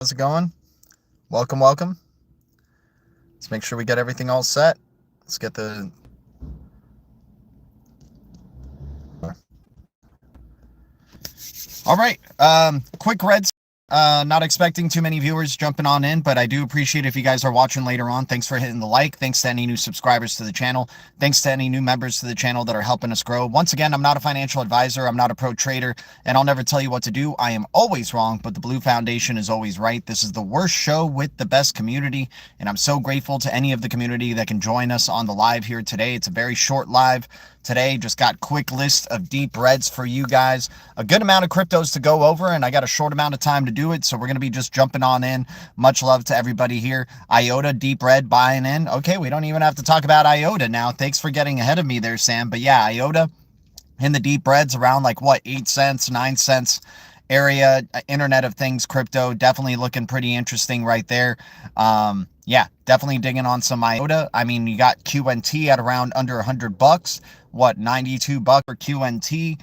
How's it going? Welcome. Let's make sure we get everything all set. Let's get the... All right. Quick Reds. Not expecting too many viewers jumping on in, but I do appreciate if you guys are watching later on. Thanks for hitting the like. Thanks to any new subscribers to the channel. Thanks to any new members to the channel that are helping us grow. Once again, I'm not a financial advisor. I'm not a pro trader, and I'll never tell you what to do. I am always wrong, but the Blue Foundation is always right. This is the worst show with the best community, and I'm so grateful to any of the community that can join us on the live here today. It's a very short live today. Just got quick list of deep reds for you guys. A good amount of cryptos to go over, and I got a short amount of time to do it, so we're going to be just jumping on in. Much love to everybody here. IOTA, deep red, buying in. Okay, we don't even have to talk about IOTA now. Thanks for getting ahead of me there, Sam. But yeah, IOTA in the deep reds around like what, 8 cents, 9 cents area. Internet of Things crypto definitely looking pretty interesting right there. Yeah, definitely digging on some IOTA. I mean, you got QNT at around under $100. What, $92 for QNT?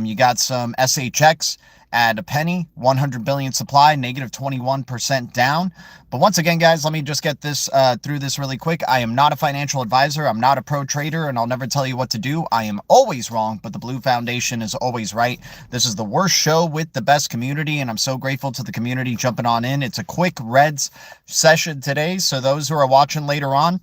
You got some SHX at a penny, 100 billion supply, negative 21% down. But once again, guys, let me just get this through this really quick. I am not a financial advisor. I'm not a pro trader, and I'll never tell you what to do. I am always wrong, but the Blue Foundation is always right. This is the worst show with the best community, and I'm so grateful to the community jumping on in. It's a quick Reds session today, so those who are watching later on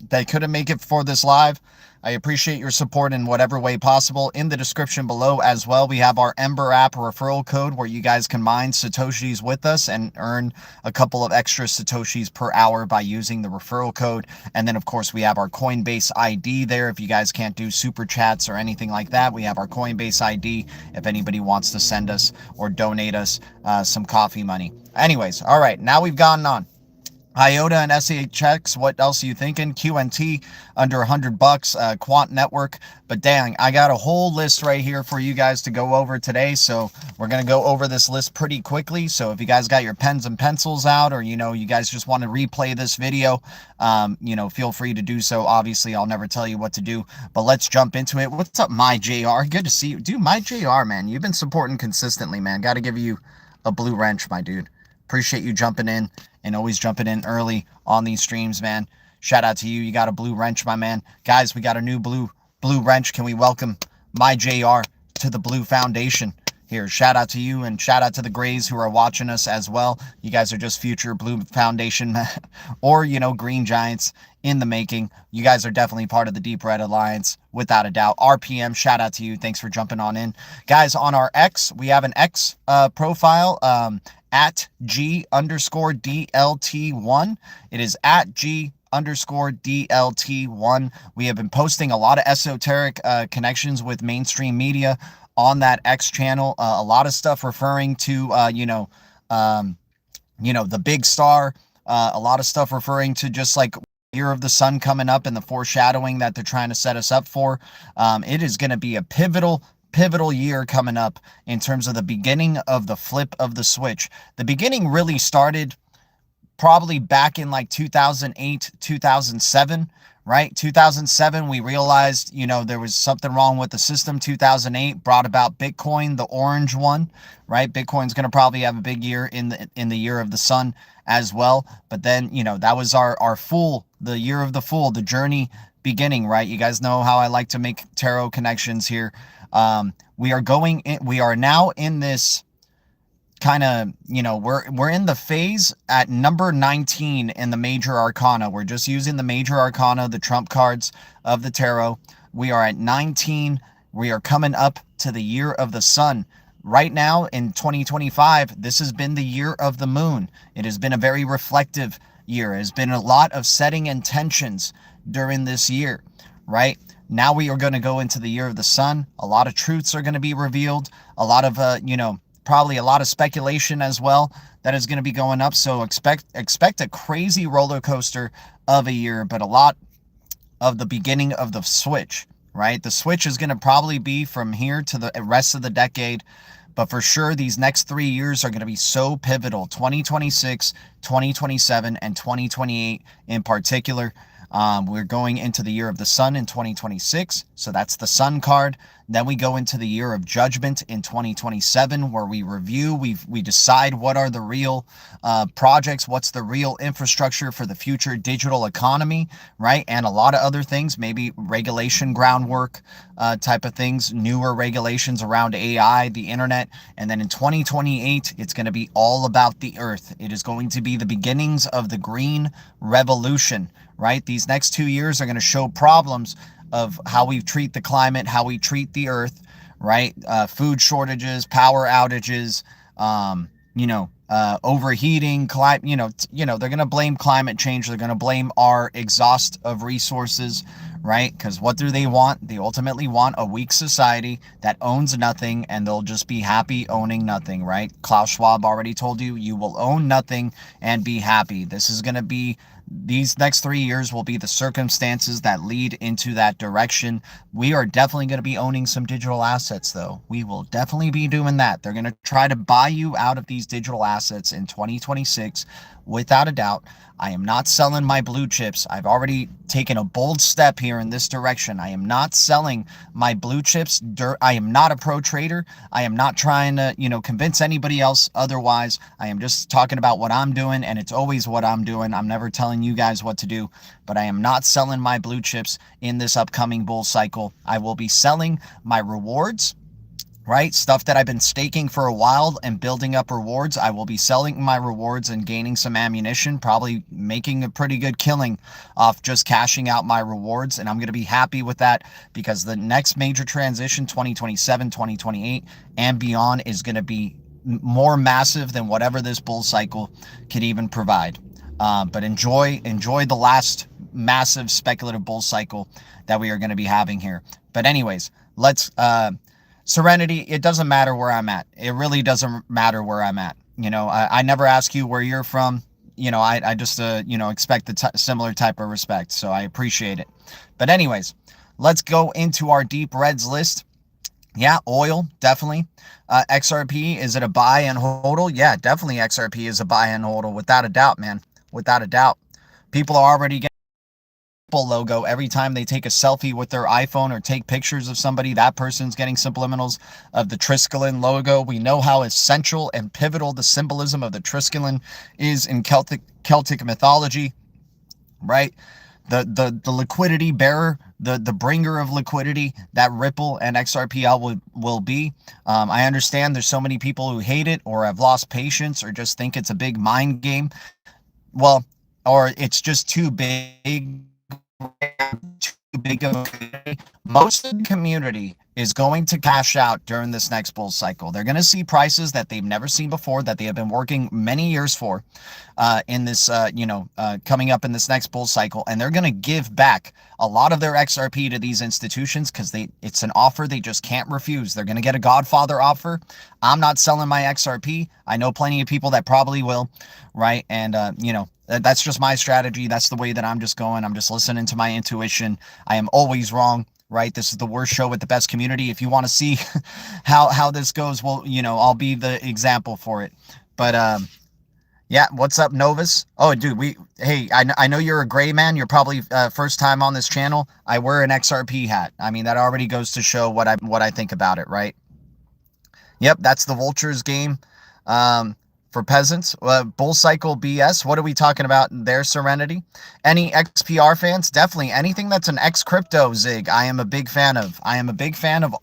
that couldn't make it for this live, I appreciate your support in whatever way possible. In the description below as well, we have our Ember app referral code where you guys can mine Satoshis with us and earn a couple of extra Satoshis per hour by using the referral code. And then, of course, we have our Coinbase ID there. If you guys can't do super chats or anything like that, we have our Coinbase ID if anybody wants to send us or donate us some coffee money. Anyways, all right, now we've gotten on IOTA and SHX. What else are you thinking? QNT under $100, Quant Network. But dang, I got a whole list right here for you guys to go over today. So we're going to go over this list pretty quickly. So if you guys got your pens and pencils out, or, you know, you guys just want to replay this video, you know, feel free to do so. Obviously, I'll never tell you what to do, but let's jump into it. What's up, my JR? Good to see you. Dude, my JR, man, you've been supporting consistently, man. Got to give you a blue wrench, my dude. Appreciate you jumping in and always jumping in early on these streams, man. Shout out to you. You got a blue wrench, my man. Guys, we got a new blue wrench. Can we welcome my JR to the Blue Foundation here? Shout out to you, and shout out to the Grays who are watching us as well. You guys are just future Blue Foundation or, you know, Green Giants in the making. You guys are definitely part of the Deep Red Alliance, without a doubt. RPM, shout out to you. Thanks for jumping on in. Guys, on our X, we have an X profile, at G_DLT1. It is at G_DLT1. We have been posting a lot of esoteric connections with mainstream media on that X channel. A lot of stuff referring to, the big star. A lot of stuff referring to just like year of the sun coming up and the foreshadowing that they're trying to set us up for. It is going to be a pivotal year coming up in terms of the beginning of the flip of the switch. The beginning really started probably back in like 2008, 2007, right? 2007, we realized, you know, there was something wrong with the system. 2008 brought about Bitcoin, the orange one, right? Bitcoin's going to probably have a big year in the year of the sun as well. But then, you know, that was the year of the fool, the journey beginning, right? You guys know how I like to make tarot connections here. We are now in this kind of, you know, we're in the phase at number 19 in the major arcana. We're just using the major arcana, the trump cards of the tarot. We are at 19. We are coming up to the year of the sun. Right now in 2025, this has been the year of the moon. It has been a very reflective year. It has been a lot of setting intentions during this year, right? Now we are going to go into the year of the sun. A lot of truths are going to be revealed. A lot of, probably a lot of speculation as well that is going to be going up. So expect a crazy roller coaster of a year, but a lot of the beginning of the switch, right? The switch is going to probably be from here to the rest of the decade. But for sure, these next 3 years are going to be so pivotal. 2026, 2027, and 2028 in particular. We're going into the year of the sun in 2026, so that's the sun card. Then we go into the year of judgment in 2027, where we review, we decide what are the real projects, what's the real infrastructure for the future digital economy, right? And a lot of other things, maybe regulation groundwork type of things, newer regulations around AI, the internet. And then in 2028, it's going to be all about the earth. It is going to be the beginnings of the green revolution, right? These next 2 years are going to show problems of how we treat the climate, how we treat the earth, right? Food shortages, power outages, overheating, they're going to blame climate change. They're going to blame our exhaust of resources, right? Because what do they want? They ultimately want a weak society that owns nothing, and they'll just be happy owning nothing, right? Klaus Schwab already told you, you will own nothing and be happy. This is going to be, these next 3 years will be the circumstances that lead into that direction. We are definitely going to be owning some digital assets, though. We will definitely be doing that. They're going to try to buy you out of these digital assets in 2026, without a doubt. I am not selling my blue chips. I've already taken a bold step here in this direction. I am not selling my blue chips. I am not a pro trader. I am not trying to, convince anybody else otherwise. I am just talking about what I'm doing, and it's always what I'm doing. I'm never telling you guys what to do, but I am not selling my blue chips in this upcoming bull cycle. I will be selling my rewards, right? Stuff that I've been staking for a while and building up rewards. I will be selling my rewards and gaining some ammunition, probably making a pretty good killing off just cashing out my rewards. And I'm going to be happy with that, because the next major transition, 2027, 2028 and beyond, is going to be more massive than whatever this bull cycle could even provide. But enjoy the last massive speculative bull cycle that we are going to be having here. But anyways, let's Serenity, it doesn't matter where I'm at. It really doesn't matter where I'm at. I never ask you where you're from. I just, expect the similar type of respect. So I appreciate it. But anyways, let's go into our deep reds list. Yeah, oil, definitely. XRP, is it a buy and hodl? Yeah, definitely XRP is a buy and hodl, without a doubt, man. Without a doubt. People are already getting logo every time they take a selfie with their iPhone or take pictures of somebody. That person's getting subliminals of the Triskelion logo. We know how essential and pivotal the symbolism of the Triskelion is in Celtic mythology, right? The liquidity bearer, the bringer of liquidity, that Ripple and XRPL will be. I understand there's so many people who hate it or have lost patience or just think it's a big mind game. Well, or it's just too big of a community. Most of the community is going to cash out during this next bull cycle. They're going to see prices that they've never seen before, that they have been working many years for in this, coming up in this next bull cycle. And they're going to give back a lot of their XRP to these institutions because it's an offer they just can't refuse. They're going to get a Godfather offer. I'm not selling my XRP. I know plenty of people that probably will, right? And, that's just my strategy. That's the way that I'm just going. I'm just listening to my intuition. I am always wrong, right? This is the worst show with the best community. If you want to see how this goes, well, I'll be the example for it. But yeah, what's up, Novus? Oh, dude, hey, I know you're a gray man. You're probably first time on this channel. I wear an XRP hat. I mean, that already goes to show what I think about it, right? Yep, that's the Vultures game. For peasants, bull cycle BS. What are we talking about there, Serenity? Any XPR fans? Definitely. Anything that's an X crypto zig, I am a big fan of. I am a big fan of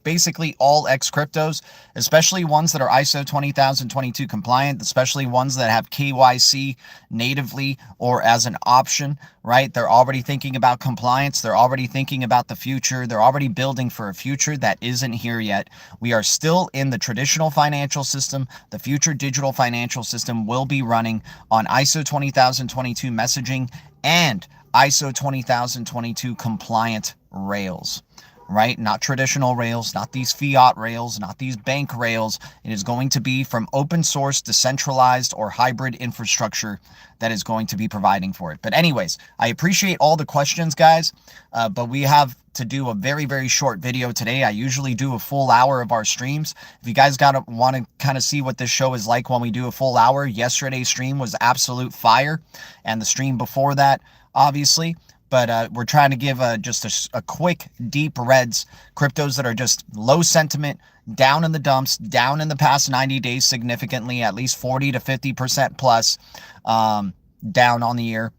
basically all X cryptos, especially ones that are ISO 20022 compliant, especially ones that have KYC natively or as an option, right? They're already thinking about compliance. They're already thinking about the future. They're already building for a future that isn't here yet. We are still in the traditional financial system. The future digital financial system will be running on ISO 20022 messaging and ISO 20022 compliant rails, right? Not traditional rails, not these fiat rails, not these bank rails. It is going to be from open source, decentralized, or hybrid infrastructure that is going to be providing for it. But anyways, I appreciate all the questions, guys, but we have to do a very, very short video today. I usually do a full hour of our streams. If you guys want to kind of see what this show is like when we do a full hour, yesterday's stream was absolute fire, and the stream before that, obviously. but we're trying to give just a quick, deep reds, cryptos that are just low sentiment, down in the dumps, down in the past 90 days significantly, at least 40 to 50% plus down on the year,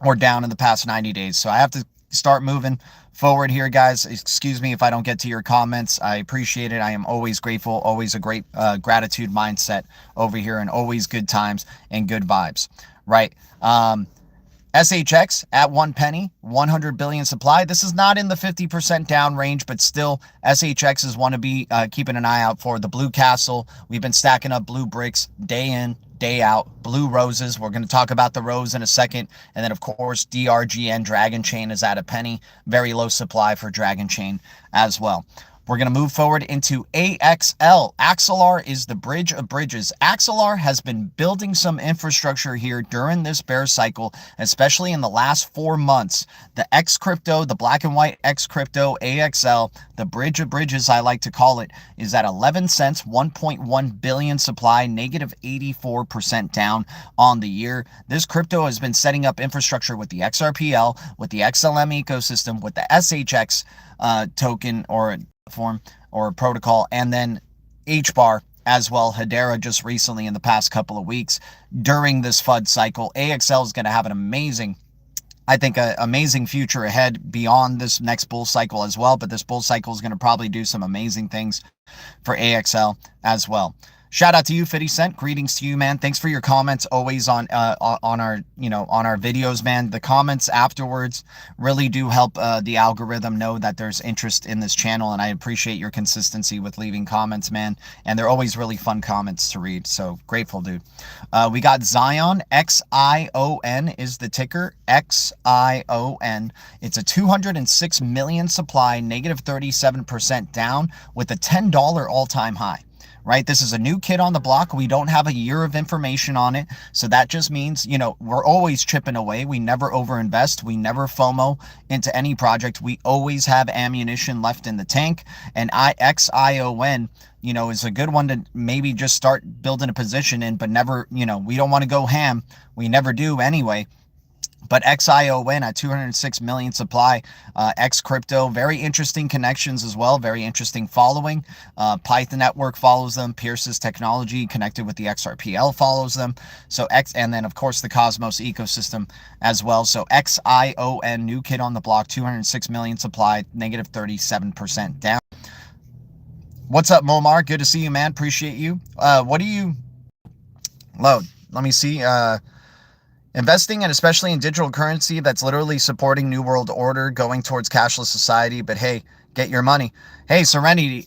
or down in the past 90 days. So I have to start moving forward here, guys. Excuse me if I don't get to your comments. I appreciate it. I am always grateful, always a great gratitude mindset over here, and always good times and good vibes, right? SHX at 1 penny, 100 billion supply. This is not in the 50% down range, but still SHX is one to be keeping an eye out for. The Blue Castle, we've been stacking up blue bricks day in, day out. Blue roses, we're going to talk about the rose in a second. And then of course DRGN Dragon Chain is at a penny. Very low supply for Dragon Chain as well. We're going to move forward into AXL. Axelar is the bridge of bridges. Axelar has been building some infrastructure here during this bear cycle, especially in the last 4 months. The X crypto, the black and white X crypto, AXL, the bridge of bridges, I like to call it, is at 11 cents, 1.1 billion supply, negative 84% down on the year. This crypto has been setting up infrastructure with the XRPL, with the XLM ecosystem, with the SHX token or form or protocol, and then HBAR as well. Hedera just recently in the past couple of weeks during this FUD cycle. AXL is going to have an amazing, I think, an amazing future ahead beyond this next bull cycle as well. But this bull cycle is going to probably do some amazing things for AXL as well. Shout out to you, 50 Cent. Greetings to you, man. Thanks for your comments always on our, on our videos, man. The comments afterwards really do help the algorithm know that there's interest in this channel, and I appreciate your consistency with leaving comments, man. And they're always really fun comments to read, so grateful, dude. We got Zion, XION is the ticker, XION. It's a 206 million supply, negative 37% down, with a $10 all-time high. Right? This is a new kid on the block. We don't have a year of information on it. So that just means, you know, we're always chipping away. We never overinvest. We never FOMO into any project. We always have ammunition left in the tank. And XION, you know, is a good one to maybe just start building a position in, but never, you know, we don't want to go ham. We never do anyway. But XION at 206 million supply, X crypto, very interesting connections as well, very interesting following. Python network follows them. Pierce's technology connected with the XRPL follows them. So and then of course the Cosmos ecosystem as well. So XION, new kid on the block, 206 million supply, negative 37% down. What's up, Momar? Good to see you, man. Appreciate you. What do you load? Let me see. Investing, and especially in digital currency that's literally supporting New World Order, going towards cashless society, but hey, get your money. Hey, Serenity,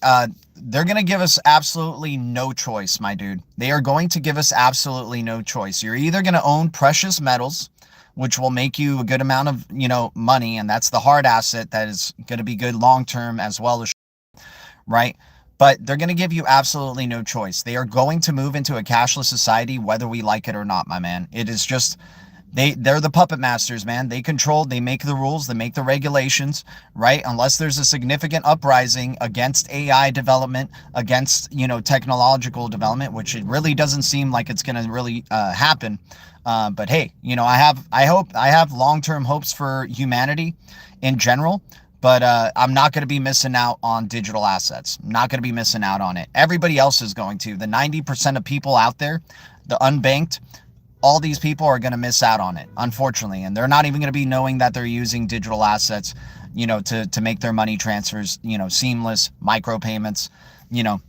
they're going to give us absolutely no choice, my dude. They are going to give us absolutely no choice. You're either going to own precious metals, which will make you a good amount of, you know, money, and that's the hard asset that is going to be good long-term as well as, right? But they're going to give you absolutely no choice. They are going to move into a cashless society, whether we like it or not, my man. It is just, they're the puppet masters, man. They control, they make the rules, they make the regulations, right? Unless there's a significant uprising against AI development, against, you know, technological development, which it really doesn't seem like it's going to really happen. But hey, you know, I have long-term hopes for humanity in general. But I'm not going to be missing out on digital assets. I'm not going to be missing out on it. Everybody else is going to. The 90% of people out there, the unbanked, all these people are going to miss out on it, unfortunately. And they're not even going to be knowing that they're using digital assets, you know, to make their money transfers, you know, seamless, micropayments. You know,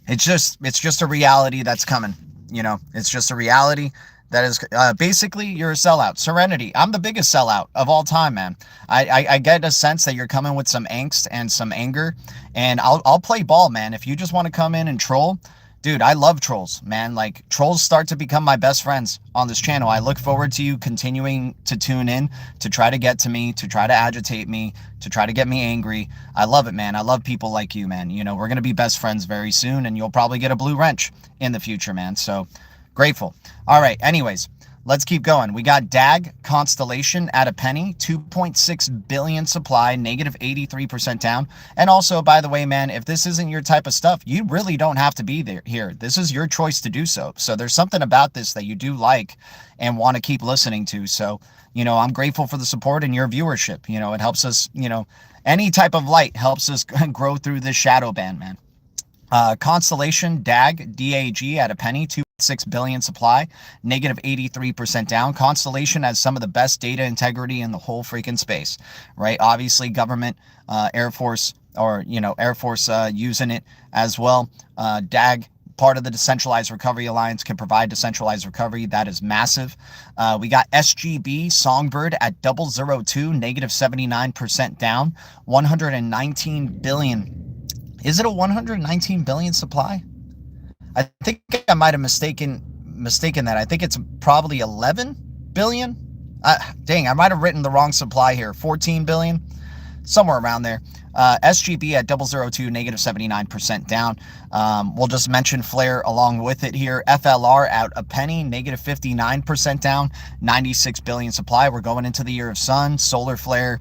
it's just a reality that's coming. You know, it's just a reality. That is basically, you're a sellout. Serenity, I'm the biggest sellout of all time, man. I get a sense that you're coming with some angst and some anger, and I'll play ball, man. If you just want to come in and troll, dude, I love trolls, man. Like, trolls start to become my best friends on this channel. I look forward to you continuing to tune in, to try to get to me, to try to agitate me, to try to get me angry. I love it, man. I love people like you, man. You know, we're going to be best friends very soon, and you'll probably get a blue wrench in the future, man. So grateful. All right. Anyways, Let's keep going. We got DAG Constellation at a penny, 2.6 billion supply, negative 83% down. And also, by the way, man, if this isn't your type of stuff, you really don't have to be there here. This is your choice to do so. So there's something about this that you do like and want to keep listening to. So, you know, I'm grateful for the support and your viewership. You know, it helps us, you know, any type of light helps us grow through this shadow band, man. Constellation DAG at a penny, 2.6 billion supply, negative 83% down. Constellation has some of the best data integrity in the whole freaking space, right? Obviously, government, Air Force, or, you know, Air Force using it as well. DAG, part of the Decentralized Recovery Alliance, can provide decentralized recovery. That is massive. We got SGB Songbird at 002, negative 79% down, 119 billion. Is it a 119 billion supply? I think I might have mistaken that. I think it's probably 11 billion. Dang, I might have written the wrong supply here. 14 billion, somewhere around there. SGB at 002, negative 79% down. We'll just mention Flare along with it here. FLR at a penny, negative 59% down, 96 billion supply. We're going into the year of sun, solar flare,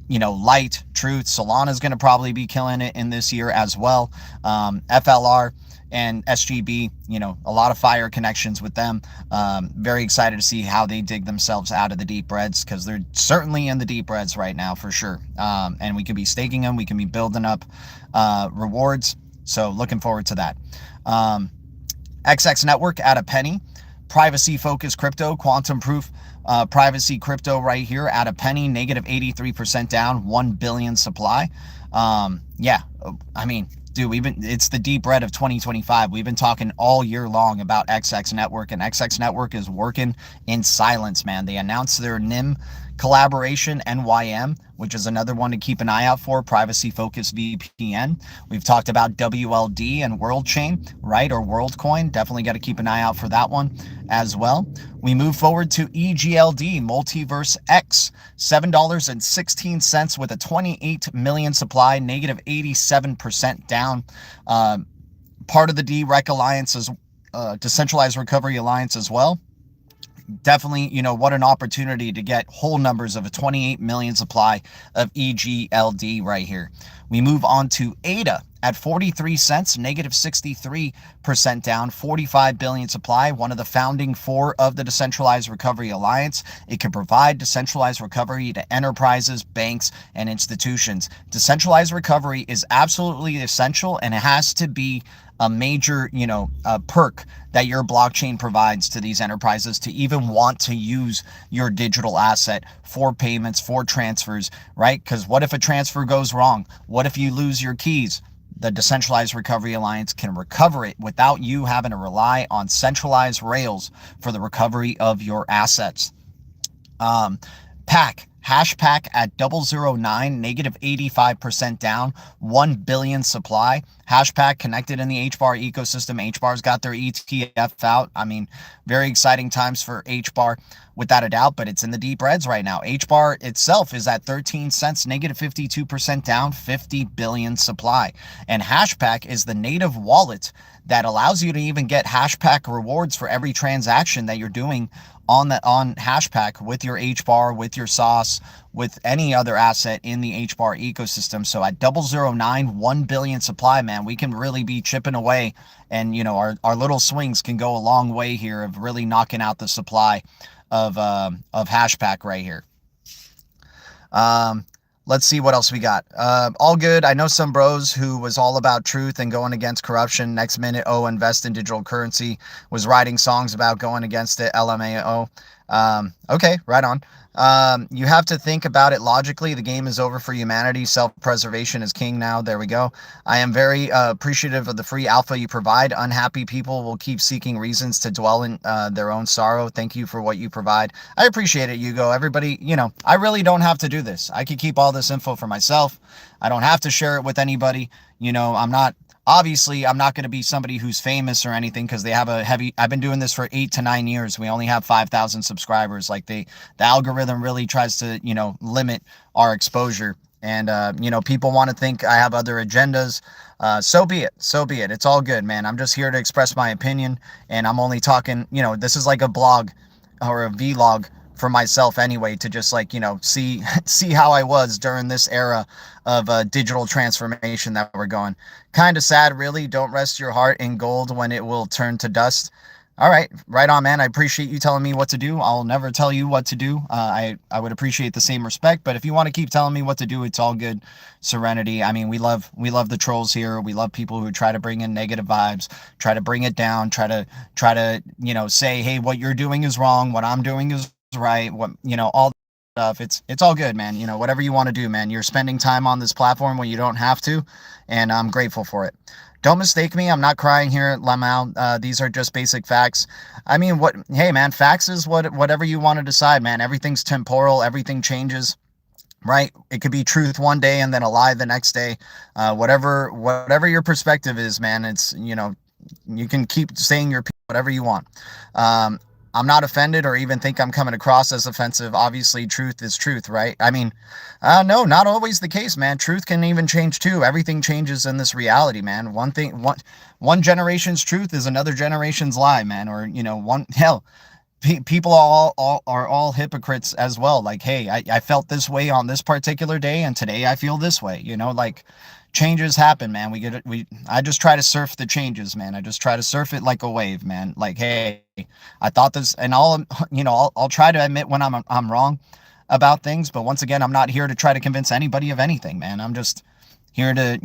you know, light, truth. Solana's going to probably be killing it in this year as well. FLR and SGB, you know, a lot of fire connections with them. Very excited to see how they dig themselves out of the deep reds, because they're certainly in the deep reds right now for sure. And we can be staking them. We can be building up rewards. So looking forward to that. XX Network at a penny. Privacy focused crypto, quantum proof privacy crypto right here at a penny, negative 83% down, 1 billion supply. Yeah, I mean, dude, it's the deep red of 2025. We've been talking all year long about XX Network, and XX Network is working in silence, man. They announced their NIM collaboration, NYM, which is another one to keep an eye out for, privacy focused VPN. We've talked about WLD and WorldChain, right? Or WorldCoin. Definitely got to keep an eye out for that one as well. We move forward to EGLD, Multiverse X, $7.16 with a 28 million supply, negative 87% down. Part of the DREC Alliance, Decentralized Recovery Alliance as well. Definitely, you know, what an opportunity to get whole numbers of a 28 million supply of EGLD right here. We move on to ADA at 43 cents, negative 63% down, 45 billion supply, one of the founding four of the Decentralized Recovery Alliance. It can provide decentralized recovery to enterprises, banks, and institutions. Decentralized recovery is absolutely essential, and it has to be a major, you know, perk that your blockchain provides to these enterprises to even want to use your digital asset for payments, for transfers, right? Because what if a transfer goes wrong? What if you lose your keys? The Decentralized Recovery Alliance can recover it without you having to rely on centralized rails for the recovery of your assets. PAC. Hashpack at 009, negative 85% down, 1 billion supply. Hashpack connected in the HBAR ecosystem. HBAR's got their ETF out. I mean, very exciting times for HBAR without a doubt, but it's in the deep reds right now. HBAR itself is at 13 cents, negative 52% down, 50 billion supply. And Hashpack is the native wallet that allows you to even get Hashpack rewards for every transaction that you're doing on Hashpack with your HBAR, with your sauce, with any other asset in the HBAR ecosystem. So at 009, 1 billion supply, man, we can really be chipping away, and you know, our little swings can go a long way here of really knocking out the supply of Hashpack right here. Let's see what else we got. All good. I know some bros who was all about truth and going against corruption. Next minute, invest in digital currency. Was writing songs about going against it. LMAO. Okay, right on. You have to think about it logically. The game is over for humanity. Self-preservation is king now. There we go. I am very appreciative of the free alpha you provide. Unhappy people will keep seeking reasons to dwell in their own sorrow. Thank you for what you provide. I appreciate it, Hugo. Everybody, you know, I really don't have to do this. I can keep all this info for myself. I don't have to share it with anybody. You know, obviously, I'm not going to be somebody who's famous or anything, because they have I've been doing this for 8 to 9 years. We only have 5,000 subscribers. Like the algorithm really tries to, you know, limit our exposure. And, you know, people want to think I have other agendas. So be it. So be it. It's all good, man. I'm just here to express my opinion, and I'm only talking, you know, this is like a blog. or a vlog for myself anyway, to just like, see how I was during this era of digital transformation that we're going. Kind of sad, really. Don't rest your heart in gold when it will turn to dust. All right, right on, man. I appreciate you telling me what to do. I'll never tell you what to do. I would appreciate the same respect, but if you want to keep telling me what to do, it's all good. Serenity. I mean, we love the trolls here. We love people who try to bring in negative vibes, try to bring it down, try to say, hey, what you're doing is wrong, what I'm doing is right, what all stuff. It's all good, man. Whatever you want to do, man. You're spending time on this platform when you don't have to, and I'm grateful for it. Don't mistake me. I'm not crying here, Lamau. These are just basic facts. I mean, hey, man, facts is whatever you want to decide, man. Everything's temporal. Everything changes, right? It could be truth one day and then a lie the next day. Whatever your perspective is, man, it's, you can keep saying your whatever you want. I'm not offended or even think I'm coming across as offensive. Obviously, truth is truth, right? I mean, no, not always the case, man. Truth can even change too. Everything changes in this reality, man. One generation's truth is another generation's lie, man. Or, people are all hypocrites as well. Like, hey, I felt this way on this particular day, and today I feel this way. Like, changes happen, man. I just try to surf the changes, man. I just try to surf it like a wave, man. Like, hey, I thought this, and I'll try to admit when I'm wrong about things. But once again, I'm not here to try to convince anybody of anything, man. I'm just here to,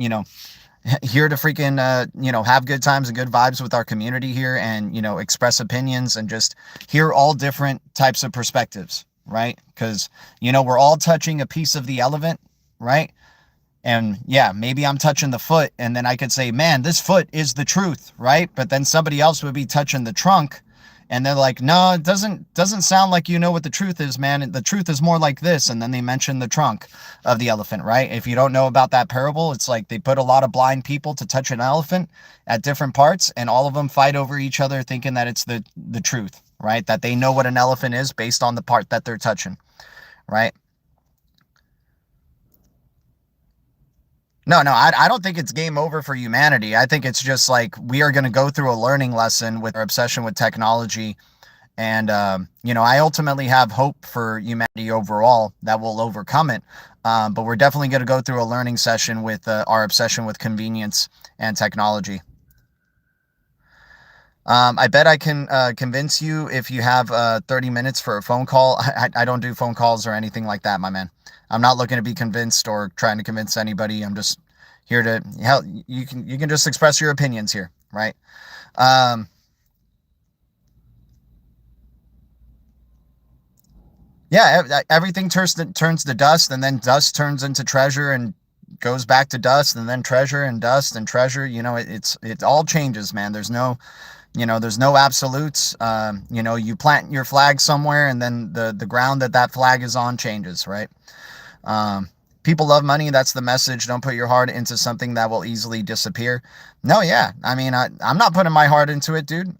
here to freaking, have good times and good vibes with our community here, and, express opinions and just hear all different types of perspectives, right? Because, we're all touching a piece of the elephant, right? And yeah, maybe I'm touching the foot, and then I could say, man, this foot is the truth, right? But then somebody else would be touching the trunk, and they're like, no, it doesn't sound like you know what the truth is, man. The truth is more like this. And then they mention the trunk of the elephant, right? If you don't know about that parable, it's like they put a lot of blind people to touch an elephant at different parts, and all of them fight over each other thinking that it's the truth, right? That they know what an elephant is based on the part that they're touching, right? No, I don't think it's game over for humanity. I think it's just like we are going to go through a learning lesson with our obsession with technology. And, I ultimately have hope for humanity overall that we'll overcome it. But we're definitely going to go through a learning session with our obsession with convenience and technology. I bet I can convince you if you have 30 minutes for a phone call. I don't do phone calls or anything like that, my man. I'm not looking to be convinced or trying to convince anybody. I'm just here to help. You can just express your opinions here, right? Yeah, everything turns to dust, and then dust turns into treasure and goes back to dust, and then treasure and dust and treasure. It all changes, man. There's no absolutes. You plant your flag somewhere, and then the ground that flag is on changes, right? People love money. That's the message. Don't put your heart into something that will easily disappear. No, yeah. I mean, I'm not putting my heart into it, dude.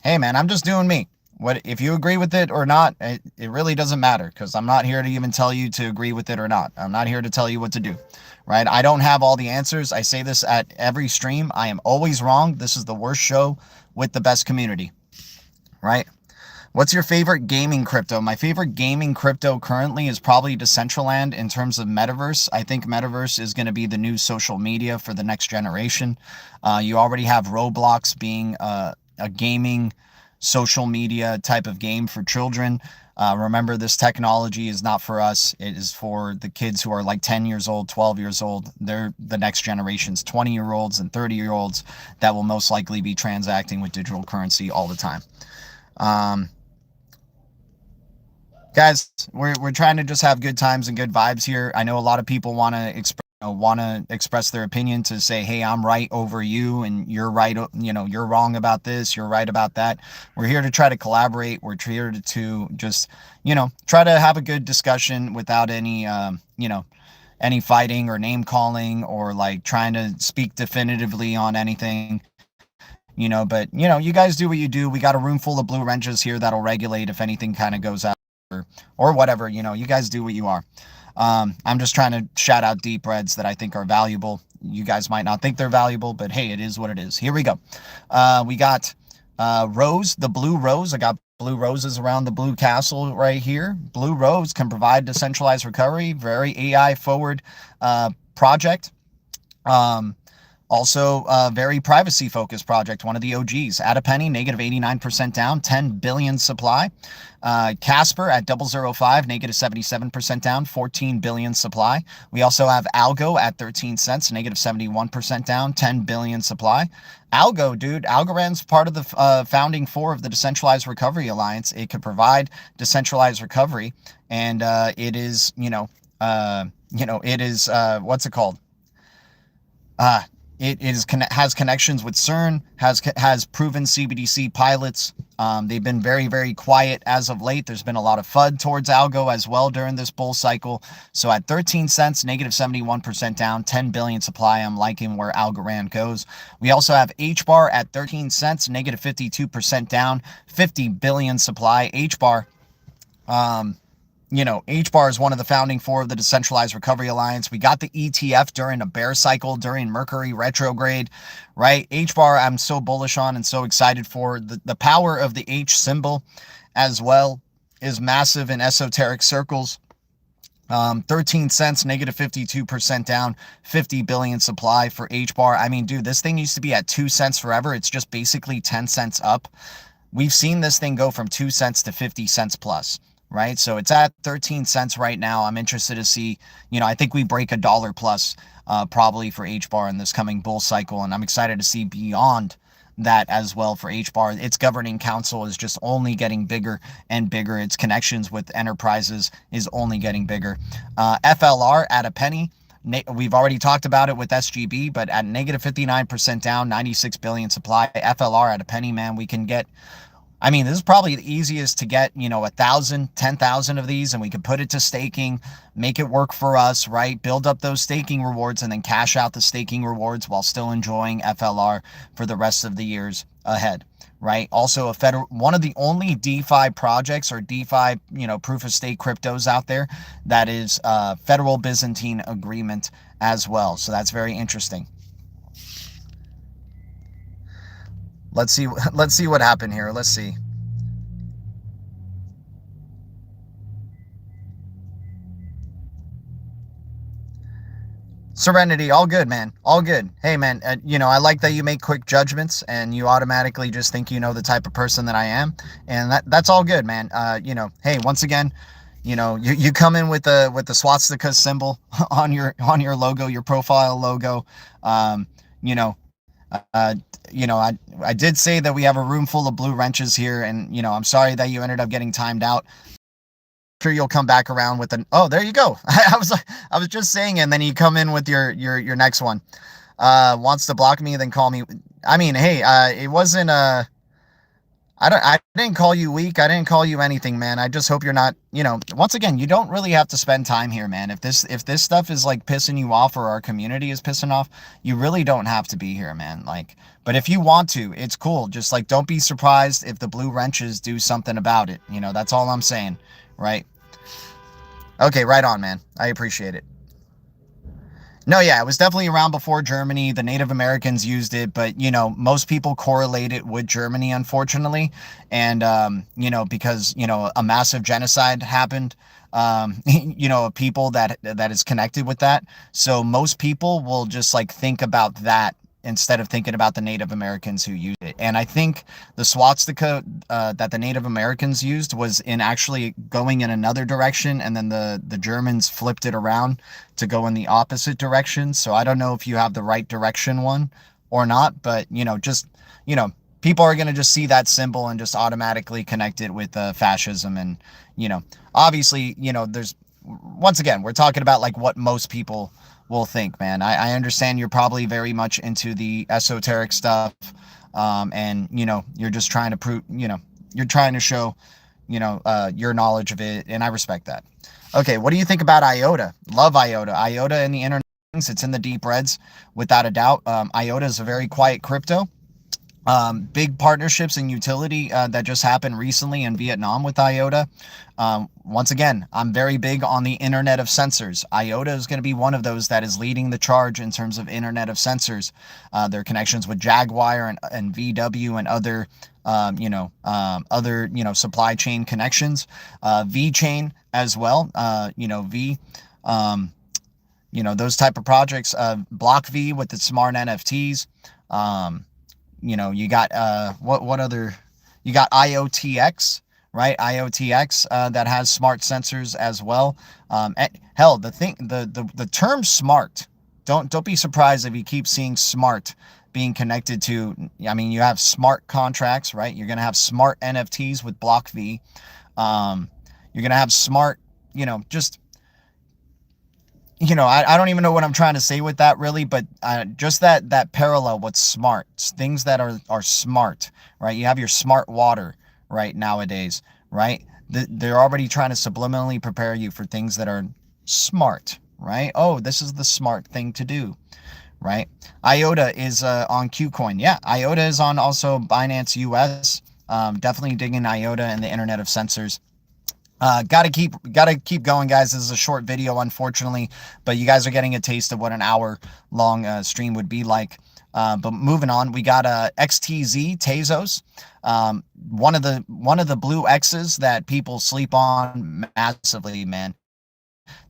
Hey, man, I'm just doing me. What if you agree with it or not? It really doesn't matter, because I'm not here to even tell you to agree with it or not. I'm not here to tell you what to do, right? I don't have all the answers. I say this at every stream. I am always wrong. This is the worst show with the best community, right? What's your favorite gaming crypto? My favorite gaming crypto currently is probably Decentraland in terms of metaverse. I think metaverse is going to be the new social media for the next generation. You already have Roblox being a gaming social media type of game for children. Remember, this technology is not for us. It is for the kids who are like 10 years old, 12 years old. They're the next generation's 20-year-olds and 30-year-olds that will most likely be transacting with digital currency all the time. Guys, we're trying to just have good times and good vibes here. I know a lot of people want to express their opinion, to say, hey, I'm right over you, and you're right, you're wrong about this, you're right about that. We're here to try to collaborate. We're here to just, try to have a good discussion without any, any fighting or name calling or like trying to speak definitively on anything. But you guys do what you do. We got a room full of blue wrenches here that'll regulate if anything kind of goes out or whatever. You guys do what you are. I'm just trying to shout out deep reds that I think are valuable. You guys might not think they're valuable, but hey, it is what it is. Here we go. We got Rose, the blue rose. I got blue roses around the blue castle right here. Blue Rose can provide decentralized recovery, very AI forward project. Also, a very privacy-focused project, one of the OGs. At a penny, negative 89% down, 10 billion supply. Casper at 005, negative 77% down, 14 billion supply. We also have ALGO at 13 cents, negative 71% down, 10 billion supply. ALGO, dude, Algorand's part of the founding four of the Decentralized Recovery Alliance. It could provide decentralized recovery, and it is, it is, what's it called? It has connections with CERN, has proven CBDC pilots. They've been very, very quiet as of late. There's been a lot of FUD towards Algo as well during this bull cycle. So at 13 cents, negative 71% down, 10 billion supply. I'm liking where Algorand goes. We also have HBAR at 13 cents, negative 52% down, 50 billion supply. HBAR, HBAR is one of the founding four of the Decentralized Recovery Alliance. We got the ETF during a bear cycle, during Mercury retrograde, right? HBAR, I'm so bullish on and so excited for. The power of the H symbol as well is massive in esoteric circles. 13 cents, negative 52% down, 50 billion supply for HBAR. I mean, dude, this thing used to be at 2 cents forever. It's just basically 10 cents up. We've seen this thing go from 2 cents to 50 cents plus. Right, so it's at 13 cents right now. I'm interested to see, I think we break $1 plus probably for HBAR in this coming bull cycle, and I'm excited to see beyond that as well for HBAR. Its governing council is just only getting bigger and bigger. Its connections with enterprises is only getting bigger. FLR at a penny. We've already talked about it with SGB, but at negative 59% down, 96 billion supply. FLR at a penny, man, we can get... I mean, this is probably the easiest to get, 1,000, 10,000 of these, and we could put it to staking, make it work for us, right? Build up those staking rewards and then cash out the staking rewards while still enjoying FLR for the rest of the years ahead, right? Also, one of the only DeFi projects or DeFi, proof of stake cryptos out there that is Federal Byzantine Agreement as well. So that's very interesting. Let's see what happened here. Let's see. Serenity, all good, man. All good. Hey, man, I like that you make quick judgments and you automatically just think the type of person that I am. And that's all good, man. Hey, once again, you come in with the swastika symbol on your logo, your profile logo. I did say that we have a room full of blue wrenches here, and I'm sorry that you ended up getting timed out. I'm sure you'll come back around with oh, there you go. I was just saying, and then you come in with your next one. Wants to block me, then call me. I mean, hey, it wasn't I didn't call you weak. I didn't call you anything, man. I just hope you're not, once again, you don't really have to spend time here, man. If this stuff is like pissing you off or our community is pissing off, you really don't have to be here, man. But if you want to, it's cool. Just don't be surprised if the blue wrenches do something about it. That's all I'm saying, right? Okay, right on, man. I appreciate it. No, yeah, it was definitely around before Germany. The Native Americans used it, but, most people correlate it with Germany, unfortunately. And, because, a massive genocide happened, a people that is connected with that. So most people will just think about that instead of thinking about the Native Americans who used it. And I think the swastika that the Native Americans used was in actually going in another direction, and then the Germans flipped it around to go in the opposite direction. So I don't know if you have the right direction one or not, but, people are going to just see that symbol and just automatically connect it with fascism. And, obviously, there's, once again, we're talking about what most people will think, man. I understand you're probably very much into the esoteric stuff, and you're just trying to prove, you're trying to show, your knowledge of it, and I respect that. Okay, what do you think about IOTA? Love IOTA. IOTA in the internet, it's in the deep reds, without a doubt. IOTA is a very quiet crypto. Big partnerships and utility that just happened recently in Vietnam with IOTA. Once again, I'm very big on the Internet of Sensors. IOTA is going to be one of those that is leading the charge in terms of Internet of Sensors. Their connections with Jaguar and VW and other other, supply chain connections, V chain as well, V, those type of projects, Block V with the smart NFTs. You got, what other, you got IOTX, right? IOTX, that has smart sensors as well. Hell, the term smart, don't be surprised if you keep seeing smart being connected to, I mean, you have smart contracts, right? You're going to have smart NFTs with Block V. You're going to have smart, just, I don't even know what I'm trying to say with that really, but just that parallel with smart, things that are smart, right? You have your smart water, right, nowadays, right? They're already trying to subliminally prepare you for things that are smart, right? Oh, this is the smart thing to do, right? IOTA is on KuCoin. Yeah, IOTA is on also Binance US. Definitely digging IOTA and the Internet of Sensors. Gotta keep going, guys. This is a short video, unfortunately, but you guys are getting a taste of what an hour long stream would be like. But moving on, we got XTZ Tezos, one of the blue X's that people sleep on massively, man.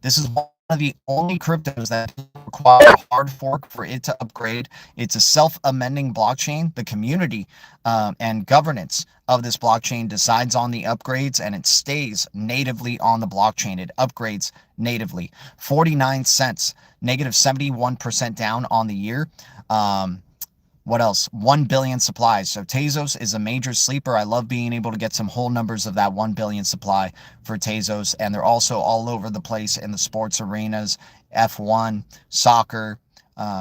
This is one of the only cryptos that require a hard fork for it to upgrade. It's a self-amending blockchain. The community and governance of this blockchain decides on the upgrades, and it stays natively on the blockchain. It upgrades natively. 49 cents, negative 71% down on the year. What else? 1 billion supplies. So Tezos is a major sleeper. I love being able to get some whole numbers of that 1 billion supply for Tezos. And they're also all over the place in the sports arenas, F1, soccer,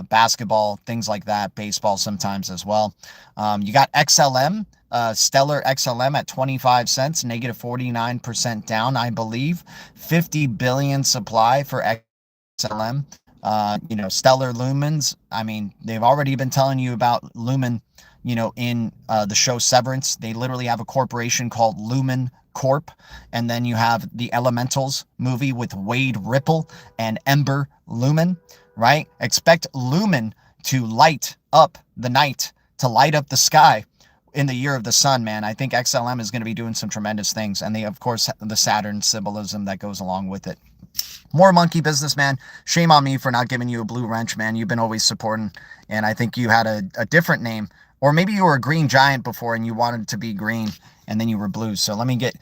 basketball, things like that, baseball sometimes as well. You got XLM, Stellar XLM at 25 cents, negative 49% down, I believe. 50 billion supply for XLM. Stellar Lumens. I mean, they've already been telling you about Lumen, in the show Severance. They literally have a corporation called Lumen Corp. And then you have the Elementals movie with Wade Ripple and Ember Lumen, right? Expect Lumen to light up the night, to light up the sky in the year of the sun, man. I think XLM is going to be doing some tremendous things. And they, of course, the Saturn symbolism that goes along with it. More monkey business, man. Shame on me for not giving you a blue wrench, man. You've been always supporting, and I think you had a different name, or maybe you were a green giant before and you wanted to be green and then you were blue. So let me get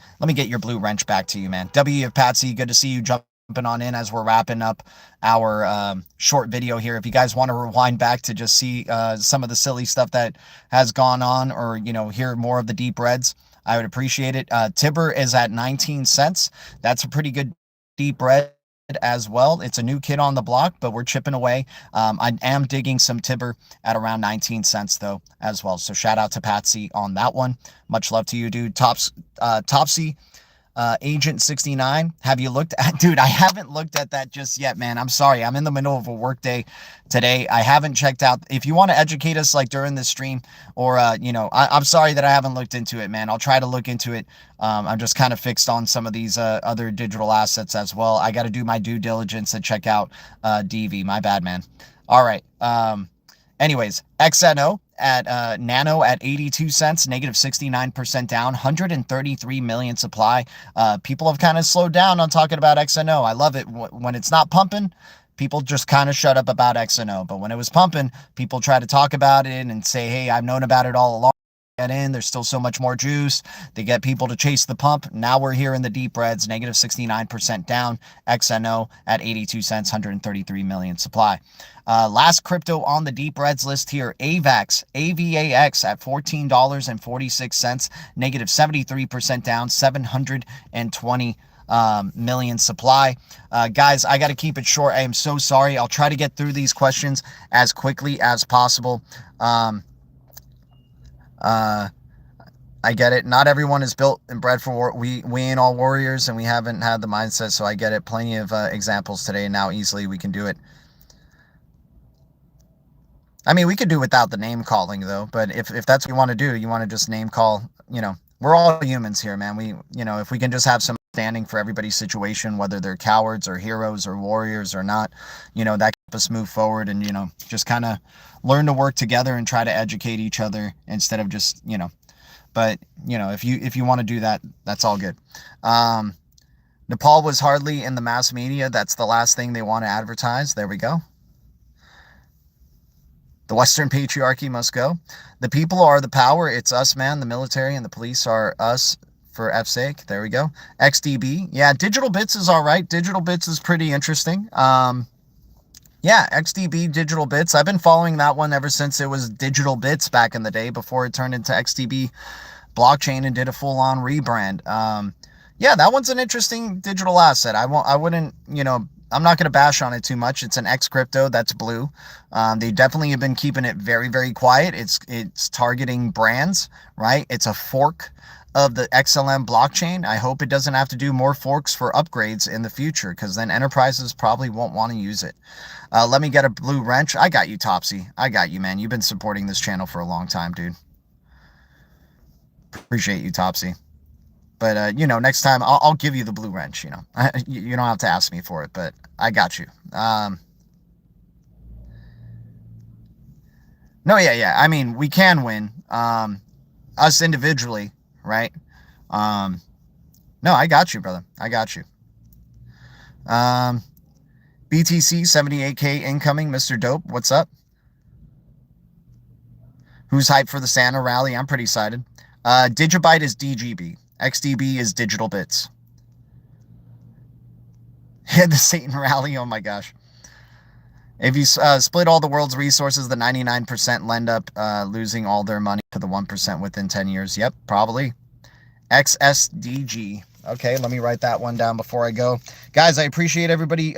your blue wrench back to you, man. WF Patsy, good to see you jumping on in as we're wrapping up our short video here. If you guys want to rewind back to just see some of the silly stuff that has gone on, or hear more of the deep reds, I would appreciate it. Tibber is at 19 cents. That's a pretty good deep red as well. It's a new kid on the block, but we're chipping away. I am digging some Tibber at around 19 cents though as well. So shout out to Patsy on that one. Much love to you, dude. Topsy Agent 69. Have you looked at, dude? I haven't looked at that just yet, man. I'm sorry. I'm in the middle of a work day today. I haven't checked out. If you want to educate us like during this stream, or I'm sorry that I haven't looked into it, man. I'll try to look into it. I'm just kind of fixed on some of these other digital assets as well. I got to do my due diligence and check out DV. My bad, man. All right. Anyways, XNO at Nano at 82 cents, negative 69% down, 133 million supply. People have kind of slowed down on talking about XNO. I love it. When it's not pumping, people just kind of shut up about XNO. But when it was pumping, people try to talk about it and say, hey, I've known about it all along. Get in. There's still so much more juice. They get people to chase the pump. Now we're here in the deep reds, negative 69% down. XNO at 82 cents, 133 million supply. Last crypto on the deep reds list here, AVAX, AVAX at $14.46, negative 73% down, 720 million supply. Guys, I got to keep it short. I am so sorry. I'll try to get through these questions as quickly as possible. I get it. Not everyone is built and bred for war. We ain't all warriors, and we haven't had the mindset, so I get it. Plenty of examples today, and now easily we can do it. I mean, we could do without the name calling, though, but if that's what you want to do, you want to just name call, we're all humans here, man. We, if we can just have some understanding for everybody's situation, whether they're cowards or heroes or warriors or not, that can help us move forward and, just kind of learn to work together and try to educate each other instead of just, But, you know, if you want to do that, that's all good. Nepal was hardly in the mass media. That's the last thing they want to advertise. There we go. The Western patriarchy must go. The people are the power. It's us, man. The military and the police are us for F's sake. There we go. XDB. Yeah, Digital Bits is all right. Digital Bits is pretty interesting. Yeah, XDB Digital Bits. I've been following that one ever since it was Digital Bits back in the day before it turned into XDB blockchain and did a full-on rebrand. Yeah, that one's an interesting digital asset. I wouldn't, you know, I'm not going to bash on it too much. It's an X crypto that's blue. They definitely have been keeping it very, very quiet. It's targeting brands, right? It's a fork of the XLM blockchain. I hope it doesn't have to do more forks for upgrades in the future, because then enterprises probably won't want to use it. Let me get a blue wrench. I got you, Topsy. I got you, man. You've been supporting this channel for a long time, dude. Appreciate you, Topsy. But, you know, next time I'll give you the blue wrench, you know. You don't have to ask me for it, but I got you. No, yeah. I mean, we can win. Us individually, right? No, I got you, brother. I got you. BTC 78K incoming, Mr. Dope. What's up? Who's hyped for the Santa rally? I'm pretty excited. Digibyte is DGB. XDB is Digital Bits. Yeah, the Satan rally. Oh my gosh. If you split all the world's resources, the 99% lend up losing all their money to the 1% within 10 years. Yep, probably. XSDG. Okay, let me write that one down before I go. Guys, I appreciate everybody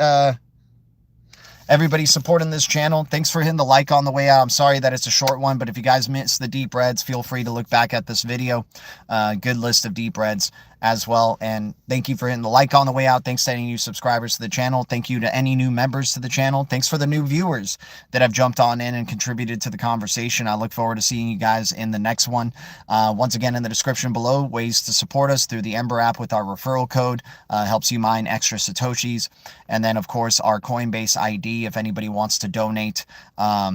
supporting this channel. Thanks for hitting the like on the way out. I'm sorry that it's a short one, but if you guys missed the deep reds, feel free to look back at this video. Good list of deep reds as well. And thank you for hitting the like on the way out. Thanks to any new subscribers to the channel. Thank you to any new members to the channel. Thanks for the new viewers that have jumped on in and contributed to the conversation. I look forward to seeing you guys in the next one. Once again, in the description below, ways to support us through the Ember app with our referral code. Helps you mine extra Satoshis. And then, of course, our Coinbase ID if anybody wants to donate,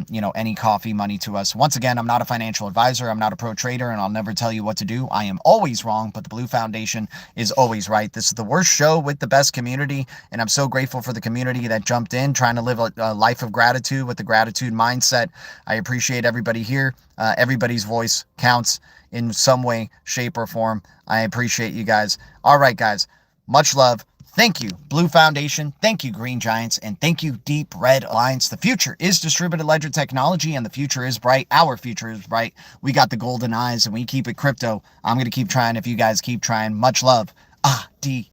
you know, any coffee money to us. Once again, I'm not a financial advisor. I'm not a pro trader, and I'll never tell you what to do. I am always wrong, but the Blue Foundation is always right. This is the worst show with the best community, and I'm so grateful for the community that jumped in, trying to live a life of gratitude with the gratitude mindset. I appreciate everybody here. Everybody's voice counts in some way, shape, or form. I appreciate you guys. All right, guys. Much love. Thank you, Blue Foundation. Thank you, Green Giants. And thank you, Deep Red Alliance. The future is distributed ledger technology, and the future is bright. Our future is bright. We got the golden eyes, and we keep it crypto. I'm going to keep trying if you guys keep trying. Much love. Adios.